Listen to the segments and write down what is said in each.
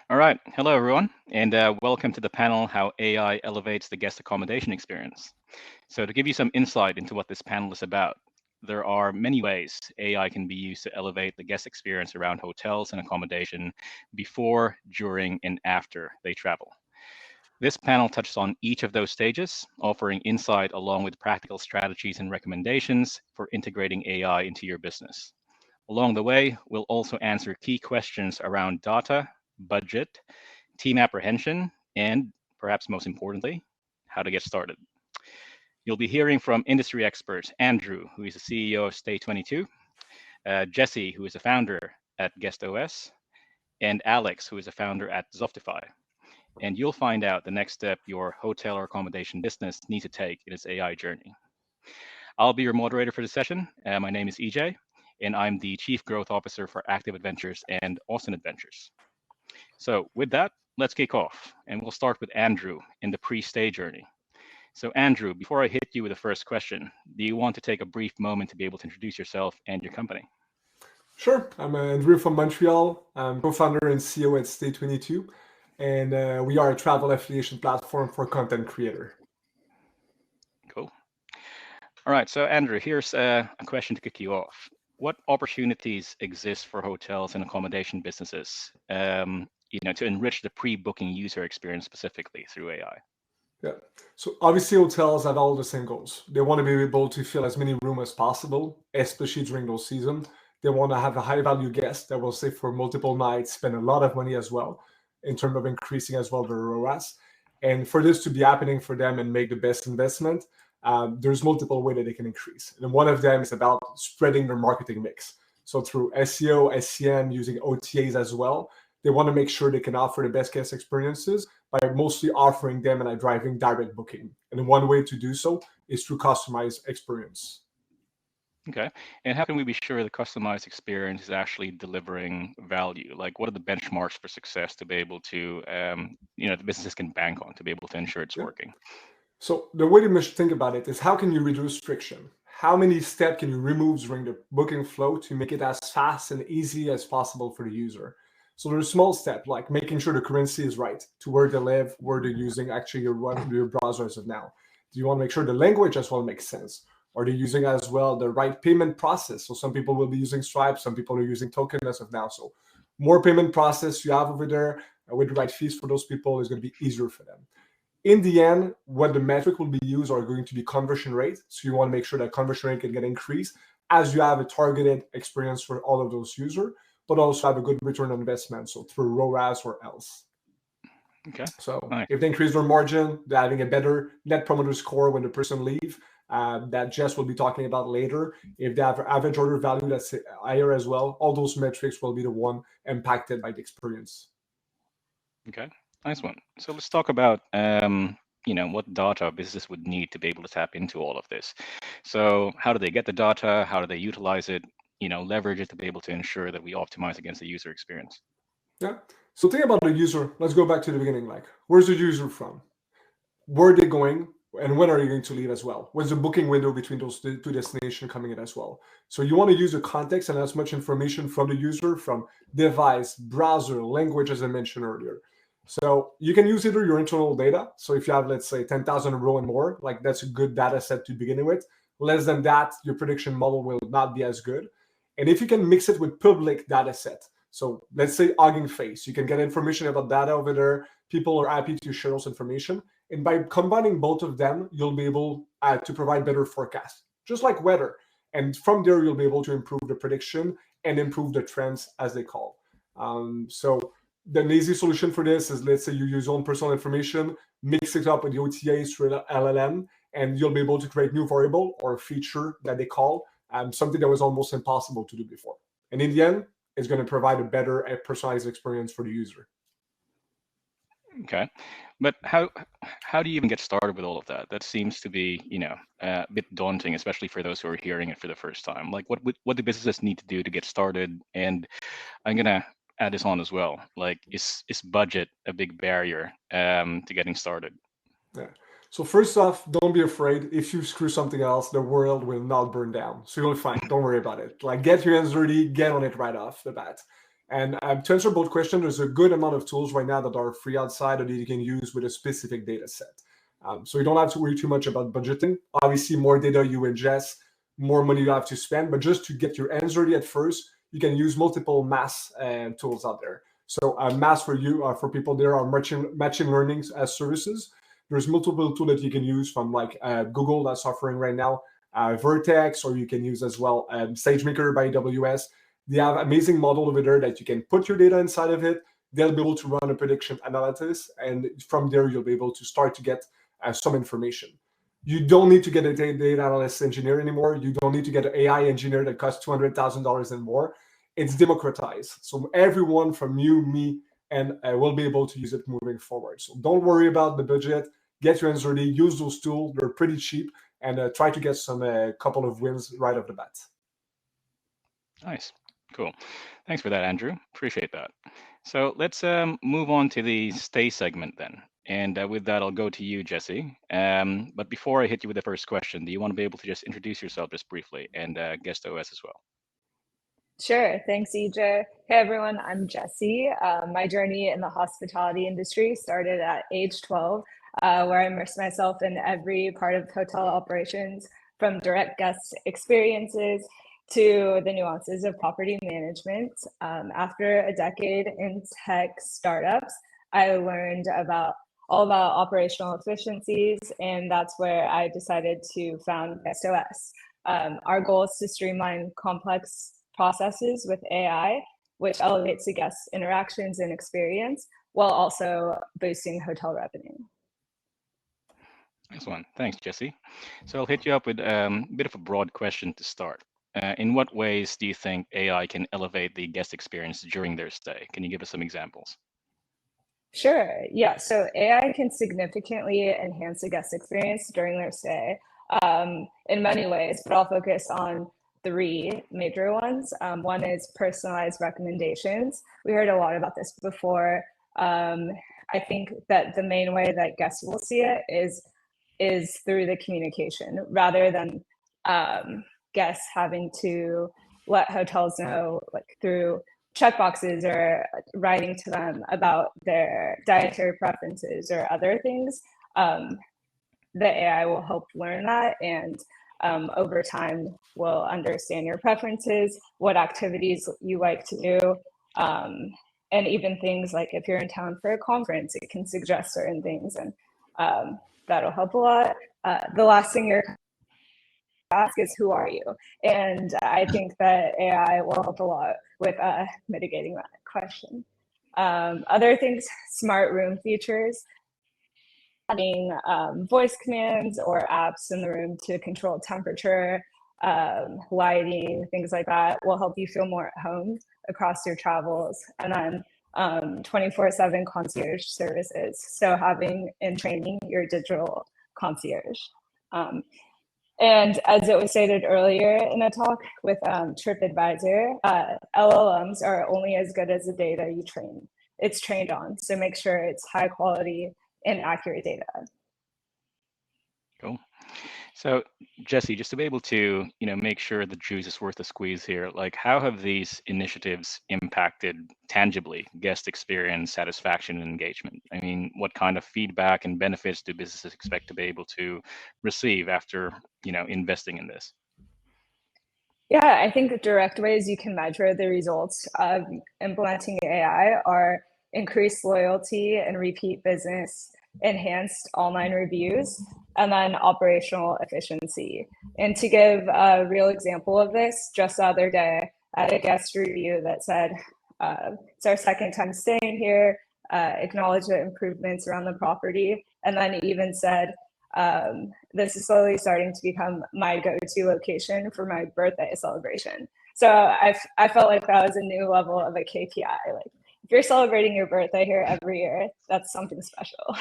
All right. Hello, everyone, and welcome to the panel, How AI Elevates the Guest Accommodation Experience. So to give you some insight into what this panel is about, there are many ways AI can be used to elevate the guest experience around hotels and accommodation before, during, and after they travel. This panel touches on each of those stages, offering insight along with practical strategies and recommendations for integrating AI into your business. Along the way, we'll also answer key questions around data, budget, team apprehension, and perhaps most importantly, how to get started. You'll be hearing from industry experts Andrew, who is the CEO of Stay22, Jessie, who is a founder at GuestOS, and Alex, who is a founder at Zotify. And you'll find out the next step your hotel or accommodation business needs to take in its AI journey. I'll be your moderator for the session. My name is EJ, and I'm the Chief Growth Officer for Active Adventures and Austin Adventures. So with that, let's kick off, and we'll start with Andrew in the pre-stay journey. So Andrew, before I hit you with the first question, do you want to take a brief moment to be able to introduce yourself and your company? Sure. I'm Andrew from Montreal. I'm co-founder and CEO at Stay22, and we are a travel affiliation platform for content creator. Cool. All right, so Andrew, here's a question to kick you off. What opportunities exist for hotels and accommodation businesses, to enrich the pre-booking user experience specifically through AI? Yeah. So obviously hotels have all the same goals. They want to be able to fill as many rooms as possible, especially during those seasons. They want to have a high value guest that will stay for multiple nights, spend a lot of money as well, in terms of increasing as well their ROAS. And for this to be happening for them and make the best investment, there's multiple ways that they can increase. And one of them is about spreading their marketing mix. So through SEO, SEM, using OTAs as well, they want to make sure they can offer the best guest experiences by mostly offering them and driving direct booking. And one way to do so is through customized experience. Okay. And how can we be sure the customized experience is actually delivering value? Like, what are the benchmarks for success to be able to, the businesses can bank on to be able to ensure it's working? So the way to think about it is how can you reduce friction? How many steps can you remove during the booking flow to make it as fast and easy as possible for the user? So there's a small step like making sure the currency is right to where they live, where they're using actually your browser as of now. Do you want to make sure the language as well makes sense? Are they using as well the right payment process? So some people will be using Stripe, some people are using token as of now. So more payment process you have over there with the right fees for those people is going to be easier for them. In the end, what the metric will be used are going to be conversion rate. So you want to make sure that conversion rate can get increased as you have a targeted experience for all of those users, but also have a good return on investment. So through ROAS or else. Okay. So nice. If they increase their margin, they're having a better net promoter score when the person leaves. That Jess will be talking about later. If they have average order value that's higher as well, all those metrics will be the one impacted by the experience. Okay, nice one. So let's talk about what data a business would need to be able to tap into all of this. So how do they get the data? How do they utilize it? Leverage it to be able to ensure that we optimize against the user experience. Yeah. So think about the user. Let's go back to the beginning. Like, where's the user from? Where are they going? And when are you going to leave as well? When's the booking window between those two destinations coming in as well? So you want to use the context and as much information from the user, from device, browser, language, as I mentioned earlier. So you can use either your internal data. So if you have, let's say, 10,000 row and more, like that's a good data set to begin with. Less than that, your prediction model will not be as good. And if you can mix it with public data set, so let's say Hugging Face, you can get information about data over there. People are happy to share those information. And by combining both of them, you'll be able to provide better forecasts, just like weather. And from there, you'll be able to improve the prediction and improve the trends as they call. So the easy solution for this is, let's say you use own personal information, mix it up with the OTAs through LLM, and you'll be able to create new variable or feature that they call something that was almost impossible to do before. And in the end, it's going to provide a better personalized experience for the user. Okay, but how do you even get started with all of that? That seems to be a bit daunting, especially for those who are hearing it for the first time. Like, what do businesses need to do to get started? And I'm gonna add this on as well. Like, is budget a big barrier to getting started? Yeah. So first off, don't be afraid. If you screw something else, the world will not burn down. So you'll be fine. Don't worry about it. Like, get your hands dirty, get on it right off the bat. And to answer both questions, there's a good amount of tools right now that are free outside or that you can use with a specific data set. So you don't have to worry too much about budgeting. Obviously, more data you ingest, more money you have to spend. But just to get your hands dirty at first, you can use multiple mass tools out there. So mass for you, for people, there are machine learning as services. There's multiple tools that you can use from like Google that's offering right now, Vertex, or you can use as well SageMaker by AWS. They have amazing model over there that you can put your data inside of it. They'll be able to run a prediction analysis, and from there you'll be able to start to get some information. You don't need to get a data analyst engineer anymore. You don't need to get an AI engineer that costs $200,000 and more. It's democratized. So everyone from you, me, and will be able to use it moving forward. So don't worry about the budget. Get your hands dirty. Use those tools. They're pretty cheap. And try to get some couple of wins right off the bat. Nice. Cool. Thanks for that, Andrew. Appreciate that. So let's move on to the stay segment then. And with that, I'll go to you, Jessie. But before I hit you with the first question, do you want to be able to just introduce yourself just briefly and guest OS as well? Sure. Thanks, EJ. Hey, everyone. I'm Jessie. My journey in the hospitality industry started at age 12, where I immersed myself in every part of hotel operations, from direct guest experiences to the nuances of property management. After a decade in tech startups, I learned all about operational efficiencies, and that's where I decided to found Guest OS. Our goal is to streamline complex processes with AI, which elevates the guest interactions and experience while also boosting hotel revenue. Excellent. Thanks, Jessie. So I'll hit you up with a bit of a broad question to start. In what ways do you think AI can elevate the guest experience during their stay? Can you give us some examples? Sure. Yeah. So AI can significantly enhance the guest experience during their stay in many ways, but I'll focus on three major ones. One is personalized recommendations. We heard a lot about this before. I think that the main way that guests will see it is through the communication, rather than guests having to let hotels know, like through checkboxes or writing to them about their dietary preferences or other things. The AI will help learn that, and over time will understand your preferences, what activities you like to do, and even things like if you're in town for a conference, it can suggest certain things, and that'll help a lot. The last thing you're ask is, who are you? And I think that AI will help a lot with mitigating that question. Other things, smart room features, adding voice commands or apps in the room to control temperature, lighting, things like that will help you feel more at home across your travels. And then 24/7 concierge services. So having and training your digital concierge. And as it was stated earlier in a talk with TripAdvisor, LLMs are only as good as the data it's trained on. So make sure it's high quality and accurate data. Cool. So Jessie, just to be able to, make sure the juice is worth the squeeze here, like how have these initiatives impacted tangibly guest experience, satisfaction, and engagement? I mean, what kind of feedback and benefits do businesses expect to be able to receive after, investing in this? Yeah, I think the direct ways you can measure the results of implementing AI are increased loyalty and repeat business, enhanced online reviews, and then operational efficiency. And to give a real example of this, just the other day, I had a guest review that said, it's our second time staying here, acknowledge the improvements around the property, and then even said, this is slowly starting to become my go-to location for my birthday celebration. So I felt like that was a new level of a KPI. Like, if you're celebrating your birthday here every year, that's something special.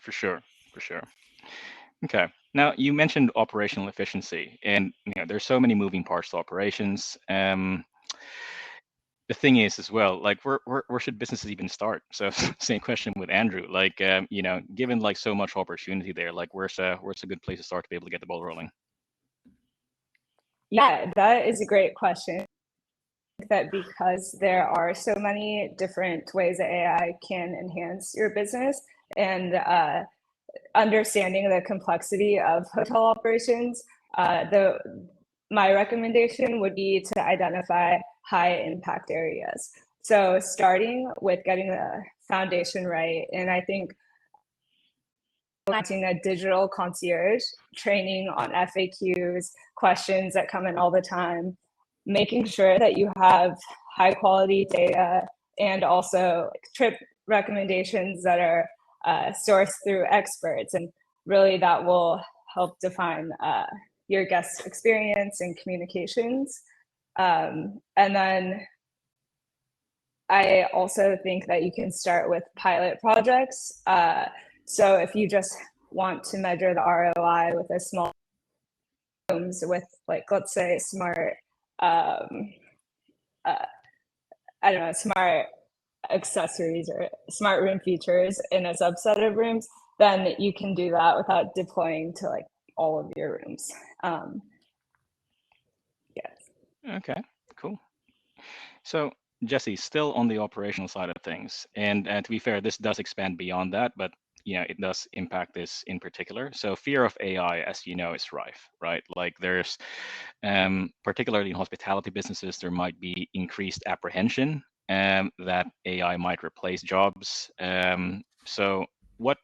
For sure. Okay. Now you mentioned operational efficiency, and there's so many moving parts to operations. The thing is as well, like where should businesses even start? So same question with Andrew. Like given like so much opportunity there, like where's a good place to start to be able to get the ball rolling? Yeah, that is a great question. that because there are so many different ways that AI can enhance your business, and understanding the complexity of hotel operations, my recommendation would be to identify high impact areas. So starting with getting the foundation right, and I think launching a digital concierge, training on FAQs, questions that come in all the time, making sure that you have high quality data, and also trip recommendations that are sourced through experts. And really that will help define your guest experience and communications. And then I also think that you can start with pilot projects. So if you just want to measure the ROI with a small rooms with, like, let's say smart, I don't know, smart accessories or smart room features in a subset of rooms, then you can do that without deploying to like all of your rooms. Yes. Okay, cool. So Jessie, still on the operational side of things, and to be fair, this does expand beyond that, but it does impact this in particular. So fear of AI, as you know, is rife, right? Like there's, particularly in hospitality businesses, there might be increased apprehension that AI might replace jobs. So what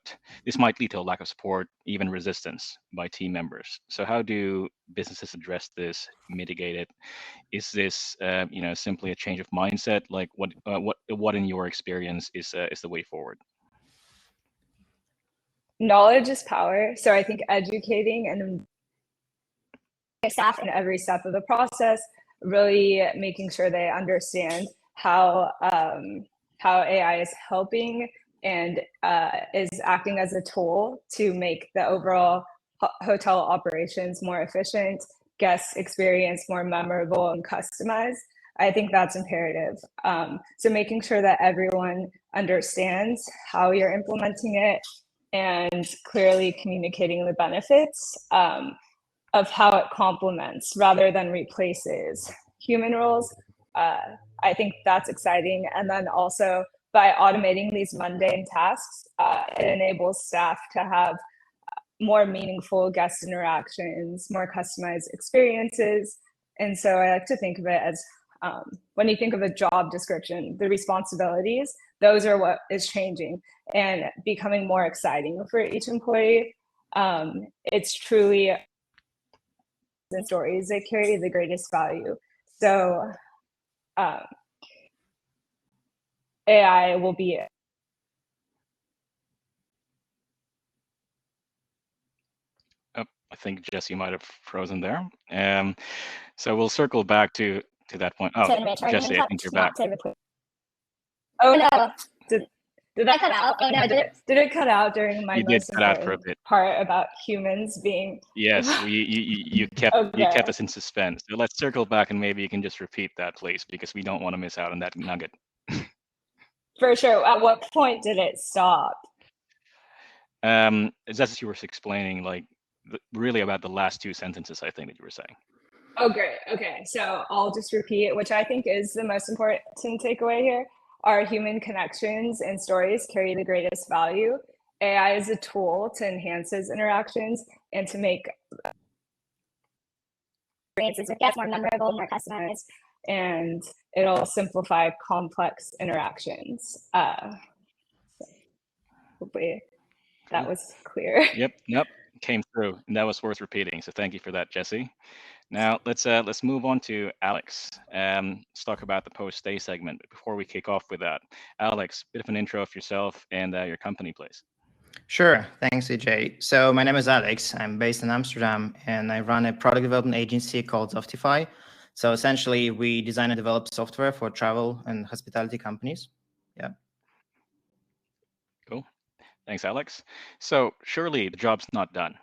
this might lead to a lack of support, even resistance by team members. So how do businesses address this, mitigate it? Is this simply a change of mindset? Like what in your experience is the way forward? Knowledge is power. So I think educating and staff in every step of the process, really making sure they understand how AI is helping and is acting as a tool to make the overall hotel operations more efficient, guest experience more memorable and customized. I think that's imperative. So making sure that everyone understands how you're implementing it and clearly communicating the benefits of how it complements rather than replaces human roles. I think that's exciting. And then also by automating these mundane tasks, it enables staff to have more meaningful guest interactions, more customized experiences. And so I like to think of it as when you think of a job description, the responsibilities, those are what is changing and becoming more exciting for each employee. It's truly the stories that carry the greatest value. So AI will be I think Jessie might have frozen there. So we'll circle back to that point. Oh, Jessie, I think you're back. Oh no! Did that cut out? Oh no! Did it cut out during my most important part about humans being? Yes, you kept us in suspense. So let's circle back and maybe you can just repeat that, please, because we don't want to miss out on that nugget. For sure. At what point did it stop? As you were explaining, like really about the last two sentences, I think that you were saying. Oh, great. Okay, so I'll just repeat, which I think is the most important takeaway here. Our human connections and stories carry the greatest value. AI is a tool to enhance those interactions and to make experiences with guests more memorable, more customized, and it'll simplify complex interactions. Hopefully that was clear. Yep, came through, and that was worth repeating. So thank you for that, Jessie. Now let's move on to Alex. Let's talk about the post-stay segment. But before we kick off with that, Alex, bit of an intro of yourself and your company, please. Sure, thanks, EJ. So my name is Alex. I'm based in Amsterdam, and I run a product development agency called Zotify. So essentially, we design and develop software for travel and hospitality companies. Yeah. Cool. Thanks, Alex. So surely the job's not done,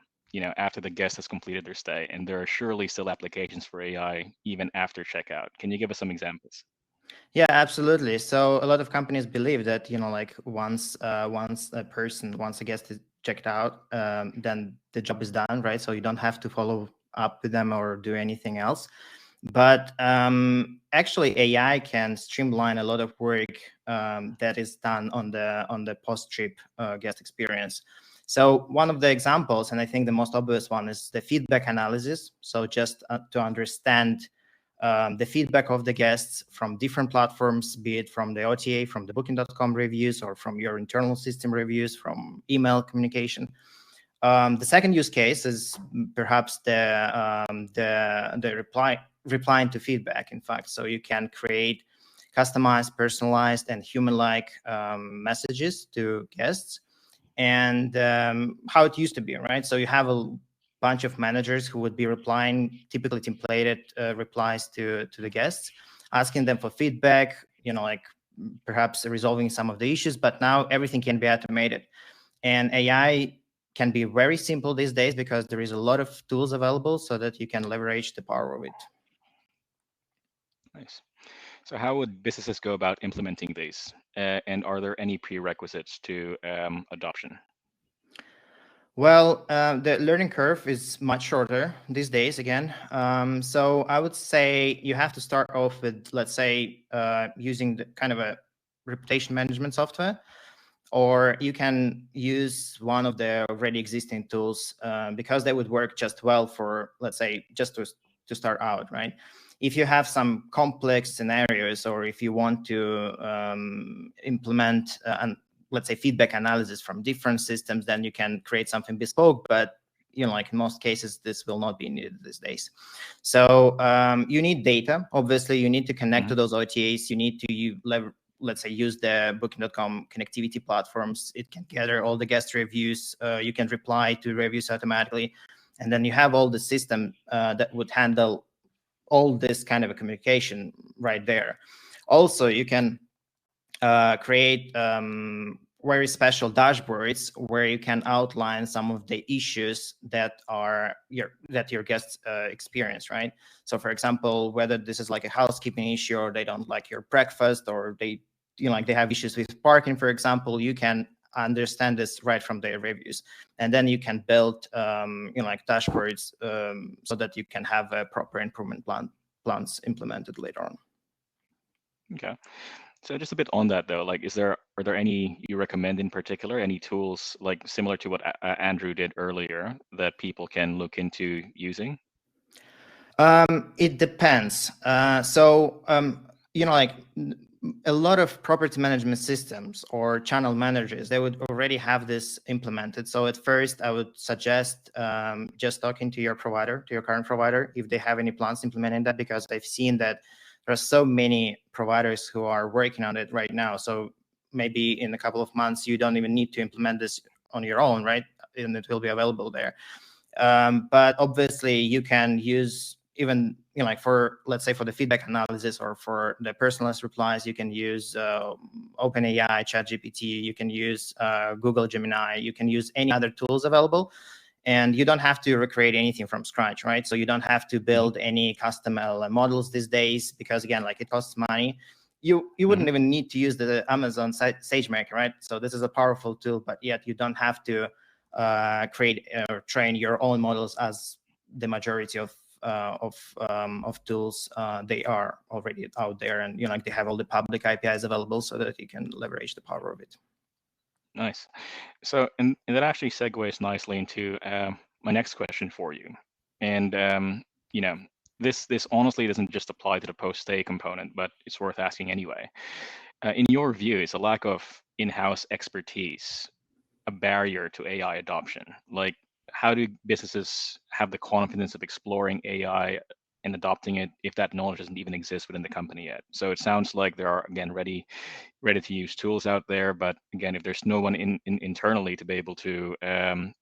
after the guest has completed their stay, and there are surely still applications for AI even after checkout. Can you give us some examples? Yeah, absolutely. So a lot of companies believe that, like once a guest is checked out, then the job is done, right? So you don't have to follow up with them or do anything else. But actually, AI can streamline a lot of work that is done on the post-trip guest experience. So one of the examples, and I think the most obvious one, is the feedback analysis. So just to understand the feedback of the guests from different platforms, be it from the OTA, from the Booking.com reviews, or from your internal system reviews, from email communication. The second use case is perhaps the replying to feedback, in fact. So you can create customized, personalized, and human-like messages to guests, and how it used to be, right? So you have a bunch of managers who would be replying, typically templated replies to the guests, asking them for feedback, like perhaps resolving some of the issues, but now everything can be automated. And AI can be very simple these days because there is a lot of tools available so that you can leverage the power of it. Nice. So how would businesses go about implementing these? And are there any prerequisites to adoption? Well, the learning curve is much shorter these days again. So I would say you have to start off with, let's say, using the kind of a reputation management software, or you can use one of the already existing tools because they would work just well for, let's say, just to start out, right? If you have some complex scenarios, or if you want to implement let's say feedback analysis from different systems, then you can create something bespoke. But like in most cases, this will not be needed these days. So you need data. Obviously, you need to connect to those OTAs. You need to let's say use the Booking.com connectivity platforms. It can gather all the guest reviews. You can reply to reviews automatically, and then you have all the system that would handle all this kind of a communication right there. Also, you can create very special dashboards where you can outline some of the issues that your guests experience, right? So, for example, whether this is like a housekeeping issue, or they don't like your breakfast, or they have issues with parking, for example, you can understand this right from their reviews, and then you can build like dashboards so that you can have a proper improvement plans implemented later on. Okay. So just a bit on that though, like, are there any you recommend in particular, any tools like similar to what Andrew did earlier that people can look into using? It depends. Like a lot of property management systems or channel managers, they would already have this implemented. So at first, I would suggest just talking to your provider, to your current provider, if they have any plans implementing that, because I've seen that there are so many providers who are working on it right now. So maybe in a couple of months, you don't even need to implement this on your own, right? And it will be available there. But obviously, you can use even like let's say for the feedback analysis or for the personalized replies, you can use OpenAI, ChatGPT, you can use Google Gemini, you can use any other tools available, and you don't have to recreate anything from scratch, right? So you don't have to build any custom LLM models these days, because again, like, it costs money. You wouldn't even need to use the Amazon SageMaker, right? So this is a powerful tool, but yet you don't have to create or train your own models, as the majority of tools they are already out there, and like they have all the public APIs available so that you can leverage the power of it. Nice. So, and that actually segues nicely into my next question for you. And this honestly doesn't just apply to the post-stay component, but it's worth asking anyway. In your view, is a lack of in-house expertise a barrier to AI adoption? Like, how do businesses have the confidence of exploring AI and adopting it if that knowledge doesn't even exist within the company yet? So it sounds like there are, again, ready to use tools out there, but again, if there's no one internally to be able to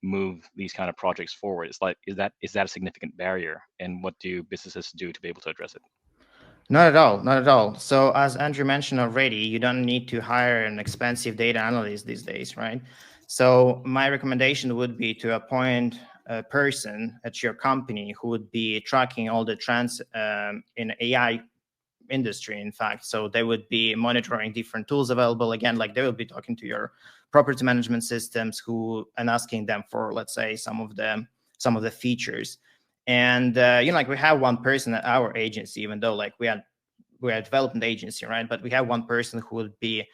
move these kind of projects forward, it's like, is that a significant barrier, and what do businesses do to be able to address it? Not at all, not at all. So as Andrew mentioned already, you don't need to hire an expensive data analyst these days, right? So my recommendation would be to appoint a person at your company who would be tracking all the trends in AI industry, in fact. So they would be monitoring different tools available. Again, like, they will be talking to your property management systems and asking them for, let's say, some of the features. And like we have one person at our agency, even though like we're a development agency, right? But we have one person who would be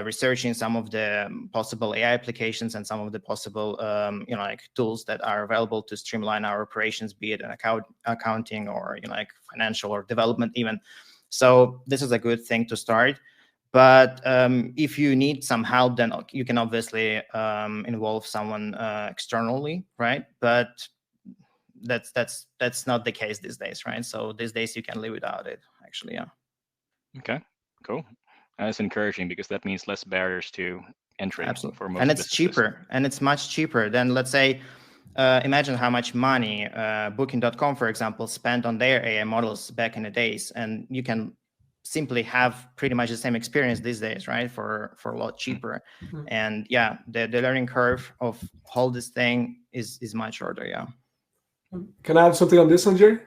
researching some of the possible AI applications and some of the possible like tools that are available to streamline our operations, be it an accounting or like financial or development even. So this is a good thing to start. But if you need some help, then you can obviously involve someone externally, right? But that's not the case these days, right? So these days you can live without it, actually. Yeah. Okay, cool. That's encouraging because that means less barriers to entry. Absolutely. For most And it's businesses. cheaper, and it's much cheaper than, let's say, imagine how much money Booking.com, for example, spent on their AI models back in the days, and you can simply have pretty much the same experience these days, right? For a lot cheaper. Mhm. And yeah, the learning curve of all this thing is much shorter. Yeah. Can I add something on this one, Jerry?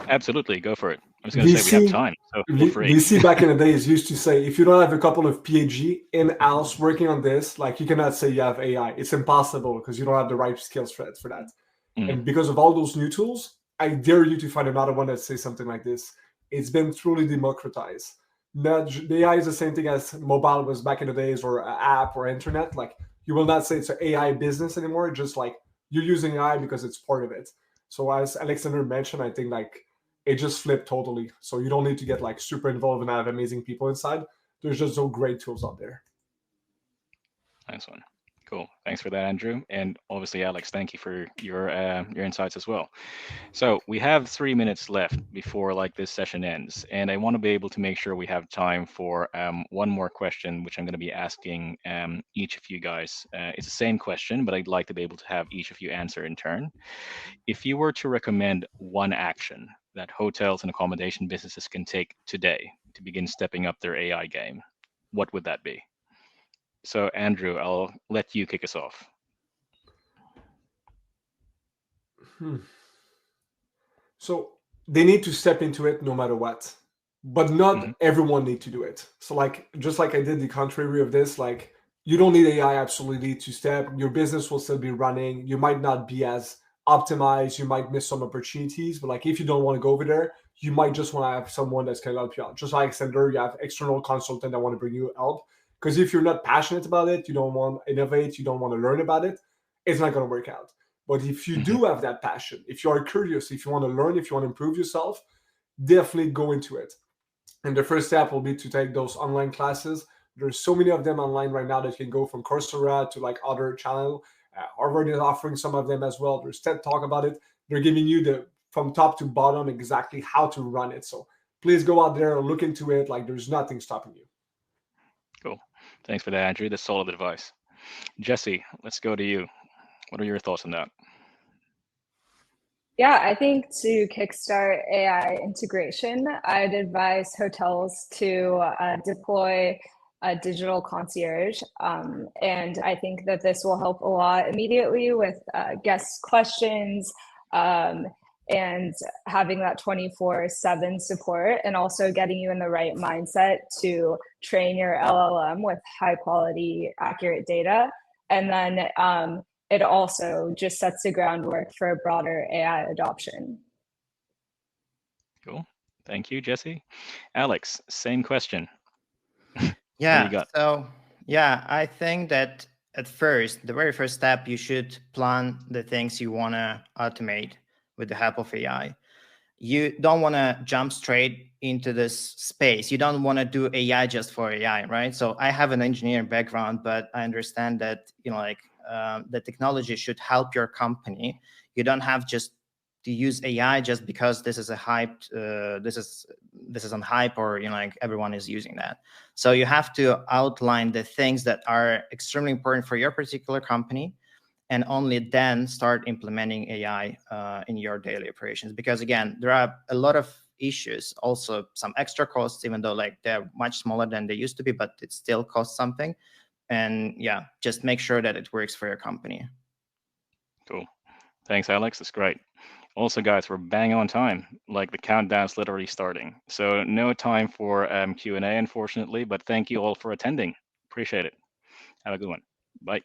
Absolutely, go for it. I was going to say we have time, so feel free. VC back in the days used to say, if you don't have a couple of PhD in-house working on this, like you cannot say you have AI. It's impossible because you don't have the right skill set for that. And because of all those new tools, I dare you to find another one that says something like this. It's been truly democratized. The AI is the same thing as mobile was back in the days, or an app or internet. Like you will not say it's an AI business anymore. Just like you're using AI because it's part of it. So as Alexander mentioned, I think like it just flipped totally. So you don't need to get like super involved and have amazing people inside. There's just so great tools out there. Nice one. Cool. Thanks for that, Andrew. And obviously, Alex, thank you for your insights as well. So we have 3 minutes left before like this session ends, and I want to be able to make sure we have time for one more question, which I'm going to be asking each of you guys. It's the same question, but I'd like to be able to have each of you answer in turn. If you were to recommend one action that hotels and accommodation businesses can take today to begin stepping up their AI game, what would that be? So, Andrew, I'll let you kick us off. So they need to step into it no matter what, but not everyone need to do it. So like, just like I did the contrary of this, like you don't need AI absolutely to step. Your business will still be running. You might not be as optimized. You might miss some opportunities, but like if you don't want to go over there, you might just want to have someone that's going to help you out. Just like Alexander, you have external consultant that want to bring you help. Because if you're not passionate about it, you don't want to innovate, you don't want to learn about it, it's not going to work out. But if you do have that passion, if you are curious, if you want to learn, if you want to improve yourself, definitely go into it. And the first step will be to take those online classes. There's so many of them online right now that you can go from Coursera to like other channel. Harvard is offering some of them as well. There's TED Talk about it. They're giving you the from top to bottom exactly how to run it. So please go out there, look into it. Like there's nothing stopping you. Cool. Thanks for that, Andrew. That's solid advice. Jessie, let's go to you. What are your thoughts on that? Yeah, I think to kickstart AI integration, I'd advise hotels to deploy a digital concierge. And I think that this will help a lot immediately with guest questions and having that 24/7 support, and also getting you in the right mindset to train your LLM with high quality, accurate data. And then it also just sets the groundwork for broader AI adoption. Cool. Thank you, Jessie. Alex, same question. Yeah. So yeah, I think that at first, the very first step, you should plan the things you want to automate with the help of AI. You don't want to jump straight into this space. You don't want to do AI just for AI, right? So I have an engineering background, but I understand that, like the technology should help your company. You don't have just to use AI just because this is a hype, this is on hype, or like everyone is using that. So you have to outline the things that are extremely important for your particular company, and only then start implementing AI in your daily operations. Because again, there are a lot of issues, also some extra costs, even though like they're much smaller than they used to be, but it still costs something. And yeah, just make sure that it works for your company. Cool. Thanks, Alex. That's great. Also, guys, we're bang on time. Like the countdown's literally starting. So no time for Q&A, unfortunately, but thank you all for attending. Appreciate it. Have a good one. Bye.